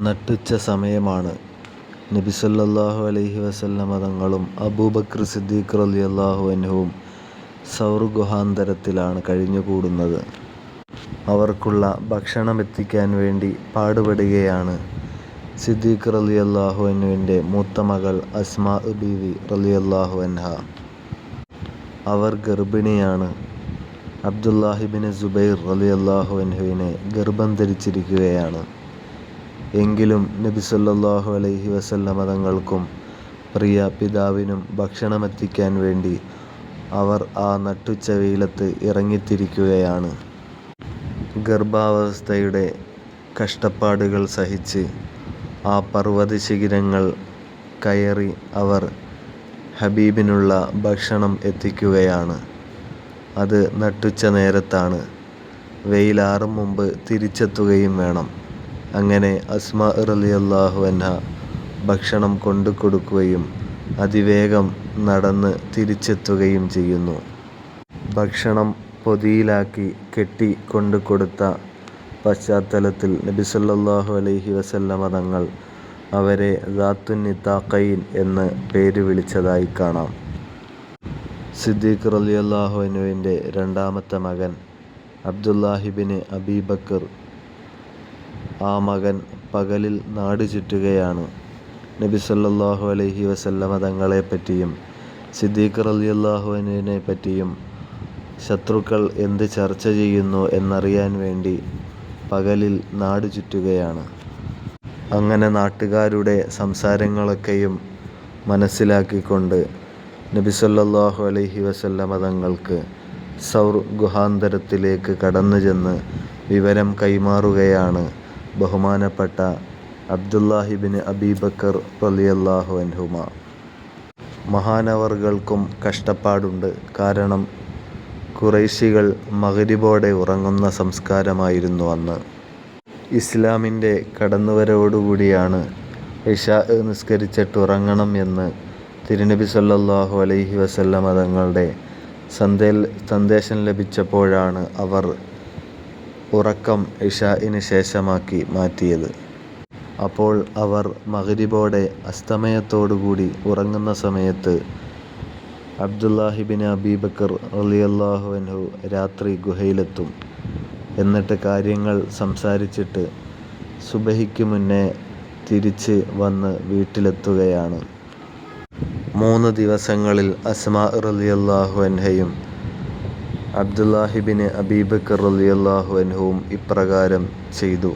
നട്ടുച്ച സമയമാണ്. നബി സല്ലല്ലാഹു അലൈഹി വസല്ലമ തങ്ങളും അബൂബക്കർ സിദ്ദീഖ് റളിയല്ലാഹു അൻഹുവും സൗർ ഗുഹാന്തരത്തിലാണ് കഴിഞ്ഞുകൂടുന്നത്. അവർക്കുള്ള ഭക്ഷണമെത്തിക്കാൻ വേണ്ടി പാടുപെടുകയാണ് സിദ്ദീഖ് റളിയല്ലാഹു അൻഹുവിൻ്റെ മൂത്ത മകൾ അസ്മാ ബീവി റളിയല്ലാഹു അൻഹ. അവർ ഗർഭിണിയാണ്. അബ്ദുല്ലാഹിബ്നു സുബൈർ റളിയല്ലാഹു അൻഹുവിനെ ഗർഭം ധരിച്ചിരിക്കുകയാണ്. എങ്കിലും നബി സല്ലല്ലാഹു അലൈഹി വസല്ലമ തങ്ങൾക്കും പ്രിയ പിതാവിനും ഭക്ഷണമെത്തിക്കാൻ വേണ്ടി അവർ ആ നട്ടുച്ച വെയിലത്ത് ഇറങ്ങിത്തിരിക്കുകയാണ്. ഗർഭാവസ്ഥയുടെ കഷ്ടപ്പാടുകൾ സഹിച്ച് ആ പർവ്വതശിഖരങ്ങൾ കയറി അവർ ഹബീബിനുള്ള ഭക്ഷണം എത്തിക്കുകയാണ്. അത് നട്ടുച്ച നേരത്താണ്. വെയിലാറും മുമ്പ് തിരിച്ചെത്തുകയും വേണം. അങ്ങനെ അസ്മാ റളിയല്ലാഹു അൻഹ ഭക്ഷണം കൊണ്ടുകൊടുക്കുകയും അതിവേഗം നടന്ന് തിരിച്ചെത്തുകയും ചെയ്യുന്നു. ഭക്ഷണം പൊതിയിലാക്കി കെട്ടി കൊണ്ടുകൊടുത്ത പശ്ചാത്തലത്തിൽ നബി സല്ലല്ലാഹു അലൈഹി വസല്ലമ തങ്ങൾ അവരെ ദാത്തുൻ നിതാഖൈൻ എന്ന് പേര് വിളിച്ചതായി കാണാം. സിദ്ദീഖ് റളിയല്ലാഹു അൻഹുവിൻ്റെ രണ്ടാമത്തെ മകൻ അബ്ദുല്ലാഹിബ്നു അബീ ബക്കർ. ആ മകൻ പകലിൽ നാട് ചുറ്റുകയാണ്. നബി സല്ലല്ലാഹു അലൈഹി വസല്ലമ തങ്ങളെപ്പറ്റിയും സിദ്ദീഖ് റളിയല്ലാഹു അൻഹുവിനെ പറ്റിയും ശത്രുക്കൾ എന്ത് ചർച്ച ചെയ്യുന്നു എന്നറിയാൻ വേണ്ടി പകലിൽ നാട് ചുറ്റുകയാണ്. അങ്ങനെ നാട്ടുകാരുടെ സംസാരങ്ങളൊക്കെയും മനസ്സിലാക്കിക്കൊണ്ട് നബി സല്ലല്ലാഹു അലൈഹി വസല്ലമ തങ്ങൾക്ക് സൗർ ഗുഹാന്തരത്തിലേക്ക് കടന്നു ചെന്ന് വിവരം കൈമാറുകയാണ് ബഹുമാനപ്പെട്ട അബ്ദുല്ലാഹിബ്നു അബീ ബക്കർ റളിയല്ലാഹു അൻഹുമ. മഹാനവർകൾക്കും കഷ്ടപ്പാടുണ്ട്. കാരണം ഖുറൈശികൾ മഗ്‌രിബോടെ ഉറങ്ങുന്ന സംസ്കാരമായിരുന്നു അന്ന്. ഇസ്ലാമിൻ്റെ കടന്നുവരവോടുകൂടിയാണ് ഇശാ നിസ്കരിച്ചിട്ട് ഉറങ്ങണം എന്ന് തിരുനബി സല്ലല്ലാഹു അലൈഹി വസല്ലമ തങ്ങളുടെ സന്ദേശം ലഭിച്ചപ്പോഴാണ് അവർ ഉറക്കം ഇശാഇന് ശേഷമാക്കി മാറ്റിയത്. അപ്പോൾ അവർ മഗ്‌രിബോടെ അസ്തമയത്തോടുകൂടി ഉറങ്ങുന്ന സമയത്ത് അബ്ദുല്ലാഹിബ്നു അബീ ബക്കർ റളിയല്ലാഹു അൻഹു രാത്രി ഗുഹയിലെത്തും. എന്നിട്ട് കാര്യങ്ങൾ സംസാരിച്ചിട്ട് സുബഹിക്ക് മുന്നേ തിരിച്ച് വന്ന് വീട്ടിലെത്തുകയാണ്. 3 ദിവസങ്ങളിൽ അസ്മാ റളിയല്ലാഹു അൻഹയും അബ്ദുല്ലാഹിബ്നു അബീ ബക്കർ റളിയല്ലാഹു അൻഹുവും ഇപ്രകാരം ചെയ്തു.